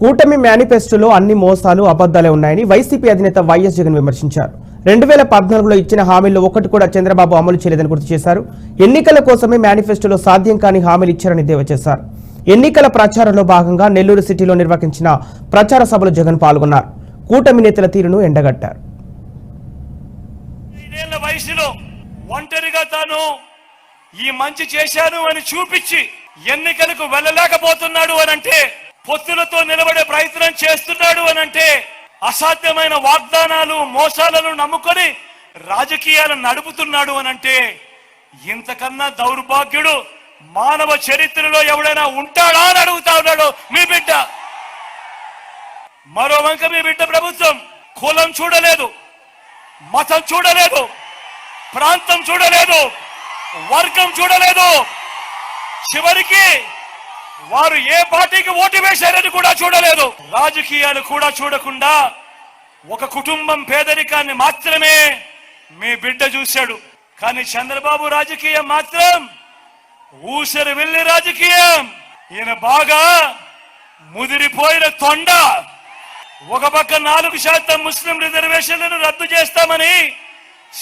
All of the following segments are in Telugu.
కూటమి మేనిఫెస్టోలో అన్ని మోసాలు అబద్ధాలే ఉన్నాయని వైసీపీ అధినేత వైఎస్ జగన్ విమర్శించారు. 2014లో ఇచ్చిన హామీల్లో ఒక్కటి కూడా చంద్రబాబు అమలు చేయలేదని గుర్తు చేశారు. ఎన్నికల కోసమే మేనిఫెస్టోలో సాధ్యం కాని హామీలు ఇచ్చారని ఎద్దేవా చేశారు. ఎన్నికల ప్రచారంలో భాగంగా నెల్లూరు సిటీలో నిర్వహించిన ప్రచార సభలో జగన్ పాల్గొన్నారు. కూటమి నేతల తీరును ఎండగట్టారు. ఒంటరిగా తాను ఈ మంచి చేశాను అని చూపించి ఎన్నికలకు వెళ్ళలేకపోతున్నాడు అనంటే, పొత్తులతో నిలబడే ప్రయత్నం చేస్తున్నాడు అనంటే, అసాధ్యమైన వాగ్దానాలు మోసాలను నమ్ముకొని రాజకీయాలను నడుపుతున్నాడు అనంటే, ఇంతకన్నా దౌర్భాగ్యుడు మానవ చరిత్రలో ఎవడైనా ఉంటాడా అని అడుగుతా ఉన్నాడు మీ బిడ్డ. మరో వంక మీ బిడ్డ ప్రభుత్వం కులం చూడలేదు, మతం చూడలేదు, ప్రాంతం చూడలేదు, వర్గం చూడలేదు, చివరికి వారు ఏ పార్టీకి ఓటు వేశారని కూడా చూడలేదు. రాజకీయాలు కూడా చూడకుండా ఒక కుటుంబం పేదరికాన్ని మాత్రమే మీ బిడ్డ చూశాడు. కానీ చంద్రబాబు రాజకీయం మాత్రం ఊసరి వెళ్ళి రాజకీయం. ఈయన బాగా ముదిరిపోయిన తొండ. ఒక పక్క 4% ముస్లిం రిజర్వేషన్లను రద్దు చేస్తామని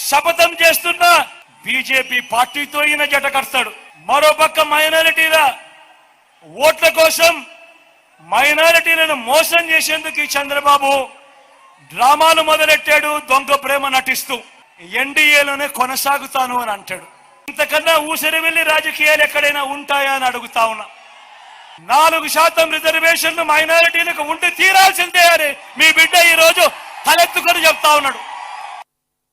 శపథం చేస్తున్న బీజేపీ పార్టీతో ఈయన జట కడతాడు. మరో పక్క మైనారిటీల ఓట్ల కోసం మైనారిటీలను మోసం చేసేందుకు ఈ చంద్రబాబు డ్రామాలు మొదలెట్టాడు. దొంగ ప్రేమ నటిస్తూ ఎన్డీఏలోనే కొనసాగుతాను అని అంటాడు. ఇంతకన్నా ఊసరి వెళ్ళి రాజకీయాలు ఎక్కడైనా ఉంటాయా అని అడుగుతా ఉన్నా. 4% రిజర్వేషన్లు మైనారిటీలకు ఉండి తీరాల్సిందే అని మీ బిడ్డ ఈ రోజు తలెత్తుకొని చెప్తా ఉన్నాడు.